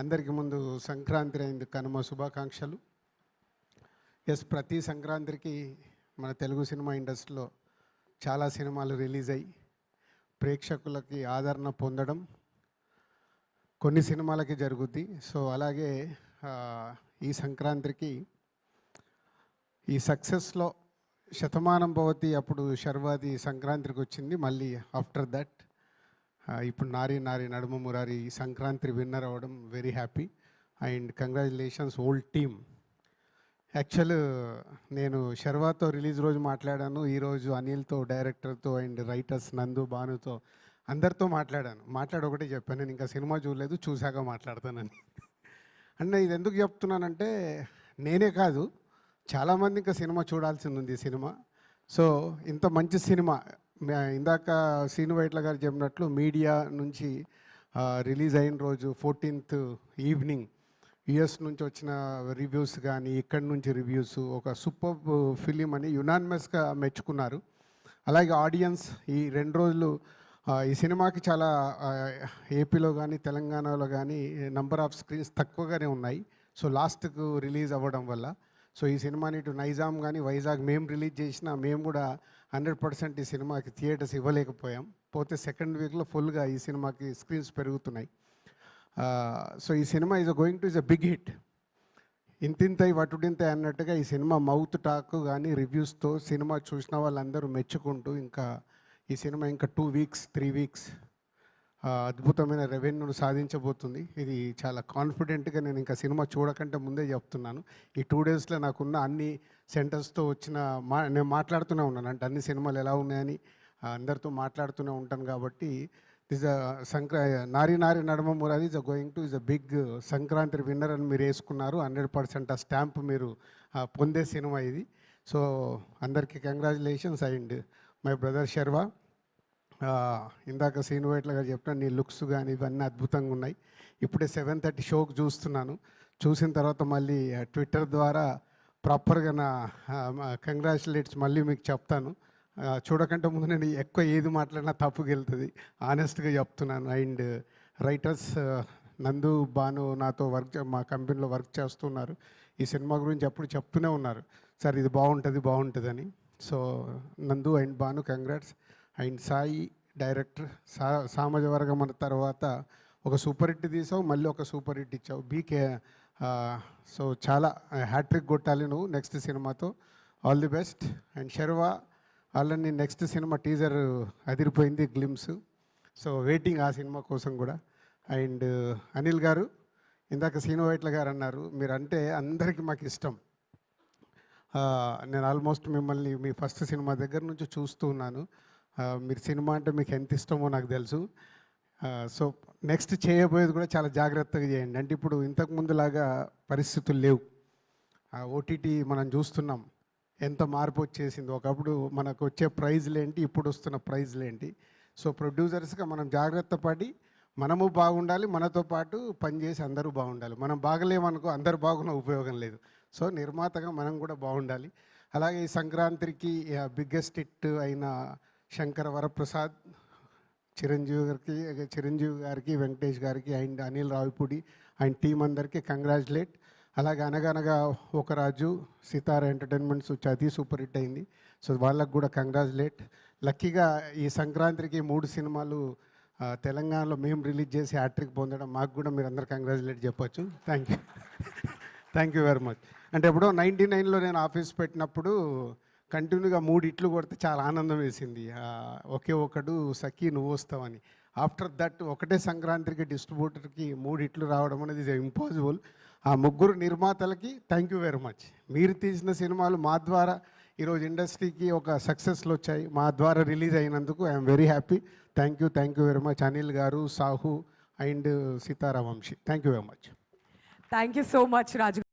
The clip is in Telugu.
అందరికీ ముందు సంక్రాంతి అయింది కనుమ శుభాకాంక్షలు. ప్రతి సంక్రాంతికి మన తెలుగు సినిమా ఇండస్ట్రీలో చాలా సినిమాలు రిలీజ్ అయ్యి ప్రేక్షకులకి ఆదరణ పొందడం కొన్ని సినిమాలకి జరుగుద్ది. సో అలాగే ఈ సంక్రాంతికి ఈ సక్సెస్లో శతమానం భవతి అప్పుడు శర్వాది సంక్రాంతికి వచ్చింది. మళ్ళీ ఆఫ్టర్ దట్ ఇప్పుడు నారీ నారీ నడుమ మురారి సంక్రాంతి విన్నర్ అవ్వడం very happy and congratulations old team. Actual నేను శర్వాతో రిలీజ్ రోజు మాట్లాడాను, ఈరోజు అనిల్తో, డైరెక్టర్తో అండ్ రైటర్స్ నందు, భానుతో అందరితో మాట్లాడి ఒకటే చెప్పాను, నేను ఇంకా సినిమా చూడలేదు, చూశాక మాట్లాడతానని. అంటే ఇది ఎందుకు చెప్తున్నానంటే నేనే కాదు చాలామంది ఇంకా సినిమా చూడాల్సింది ఉంది. సినిమా సో ఇంత మంచి సినిమా ఇందాక శ్రీను వైట్ల గారు చెప్పినట్లు మీడియా నుంచి రిలీజ్ అయిన రోజు 14th ఈవినింగ్ యుఎస్ నుంచి వచ్చిన రివ్యూస్ కానీ ఇక్కడి నుంచి రివ్యూస్ ఒక సూపర్ ఫిలిం అని యునానిమస్గా మెచ్చుకున్నారు. అలాగే ఆడియన్స్ ఈ 2 రోజులు ఈ సినిమాకి చాలా ఏపీలో కానీ తెలంగాణలో కానీ నంబర్ ఆఫ్ స్క్రీన్స్ తక్కువగానే ఉన్నాయి. సో లాస్ట్కు రిలీజ్ అవ్వడం వల్ల సో ఈ సినిమాని ఇటు నైజాం కానీ వైజాగ్ మేము రిలీజ్ చేసినా మేము కూడా 100% ఈ సినిమాకి థియేటర్స్ ఇవ్వలేకపోయాం. పోతే సెకండ్ వీక్లో ఫుల్గా ఈ సినిమాకి స్క్రీన్స్ పెరుగుతున్నాయి. సో ఈ cinema going to is a big hit. ఇంతింతై వటుడింతై అన్నట్టుగా ఈ సినిమా మౌత్ టాక్ కానీ రివ్యూస్తో సినిమా చూసిన వాళ్ళందరూ మెచ్చుకుంటూ ఇంకా ఈ సినిమా ఇంకా 2 weeks 3 weeks అద్భుతమైన రెవెన్యూను సాధించబోతుంది. ఇది చాలా కాన్ఫిడెంట్గా నేను ఇంకా సినిమా చూడకంటే ముందే చెప్తున్నాను. ఈ 2 daysలో నాకున్న అన్ని సెంటర్స్తో వచ్చిన నేను మాట్లాడుతూనే ఉన్నాను, అంటే అన్ని సినిమాలు ఎలా ఉన్నాయని అందరితో మాట్లాడుతూనే ఉంటాను. కాబట్టి this Nari Nari Naduma Murari going to is a big Sankranti winner అని మీరు వేసుకున్నారు. 100% ఆ స్టాంప్ మీరు పొందే సినిమా ఇది. సో అందరికీ congratulations and my brother Sharwa. ఇందాక శ్రీను వైట్ల గారు చెప్పిన నీ లుక్స్ కానీ ఇవన్నీ అద్భుతంగా ఉన్నాయి. ఇప్పుడే 7:30 షోకి చూస్తున్నాను. చూసిన తర్వాత మళ్ళీ ట్విట్టర్ ద్వారా ప్రాపర్గా నా కంగ్రాచులేట్స్ మళ్ళీ మీకు చెప్తాను. చూడకంటే ముందు నేను ఎక్కువ ఏది మాట్లాడినా తప్పుకు వెళ్తుంది, ఆనెస్ట్గా చెప్తున్నాను. అండ్ రైటర్స్ నందు, భాను నాతో మా కంపెనీలో వర్క్ చేస్తున్నారు. ఈ సినిమా గురించి ఎప్పుడు చెప్తూనే ఉన్నారు, సార్ ఇది బాగుంటుందని. So Nandu and Bhanu congrats. And Sai director సామాజ వర్గం అన్న తర్వాత ఒక సూపర్ హిట్ తీసావు, మళ్ళీ ఒక సూపర్ హిట్ ఇచ్చావు బీకే. సో చాలా హ్యాట్రిక్ కొట్టాలి నువ్వు నెక్స్ట్ సినిమాతో. All the best. And Sharwa వాళ్ళని నెక్స్ట్ సినిమా టీజర్ అదిరిపోయింది, గ్లిమ్స్. సో వెయిటింగ్ ఆ సినిమా కోసం కూడా. అండ్ అనిల్ గారు ఇందాక శ్రీను వైట్ల గారు అన్నారు, మీరంటే అందరికీ మాకు ఇష్టం. నేను ఆల్మోస్ట్ మిమ్మల్ని మీ ఫస్ట్ సినిమా దగ్గర నుంచి చూస్తూ ఉన్నాను. మీరు సినిమా అంటే మీకు ఎంత ఇష్టమో నాకు తెలుసు. సో నెక్స్ట్ చేయబోయేది కూడా చాలా జాగ్రత్తగా చేయండి. అంటే ఇప్పుడు ఇంతకుముందులాగా పరిస్థితులు లేవు. ఓటీటీ మనం చూస్తున్నాం ఎంత మార్పు వచ్చేసింది. ఒకప్పుడు మనకు వచ్చే ప్రైజ్లు ఏంటి, ఇప్పుడు వస్తున్న ప్రైజ్లు ఏంటి. సో ప్రొడ్యూసర్స్గా మనం జాగ్రత్త పడి మనము బాగుండాలి, మనతో పాటు పనిచేసి అందరూ బాగుండాలి. మనం బాగలేమనుకో అందరు బాగున్న ఉపయోగం లేదు. సో నిర్మాతగా మనం కూడా బాగుండాలి. అలాగే ఈ సంక్రాంతికి బిగ్గెస్ట్ హిట్ అయిన శంకర వరప్రసాద్, చిరంజీవి గారికి, వెంకటేష్ గారికి and Anil Ravipudi and team అందరికీ కంగ్రాచులేట్. అలాగే అనగనగా ఒక రాజు, సితార ఎంటర్టైన్మెంట్స్ అది సూపర్ హిట్ అయింది. సో వాళ్ళకు కూడా కంగ్రాచులేట్. లక్కీగా ఈ సంక్రాంతికి 3 సినిమాలు తెలంగాణలో మేము రిలీజ్ చేసి హ్యాట్రిక్ పొందడం మాకు కూడా మీరు అందరు కంగ్రాచులేట్ చెప్పొచ్చు. Thank you very much. అంటే ఎప్పుడో 99లో నేను ఆఫీస్ పెట్టినప్పుడు కంటిన్యూగా 3 హిట్లు కొడితే చాలా ఆనందం వేసింది. ఒకే ఒకడు సఖీ నువ్వు వస్తావని. ఆఫ్టర్ దట్ ఒకటే సంక్రాంతికి డిస్ట్రిబ్యూటర్కి 3 హిట్లు రావడం అనేది ఇంపాసిబుల్. ఆ 3 నిర్మాతలకి థ్యాంక్ యూ వెరీ మచ్. మీరు తీసిన సినిమాలు మా ద్వారా ఈరోజు ఇండస్ట్రీకి ఒక సక్సెస్లు వచ్చాయి, మా ద్వారా రిలీజ్ అయినందుకు I'm very happy. Thank you very much Anil garu, Sahu and Seetharam Vamsi. Thank you very much. Thank you so much Raju.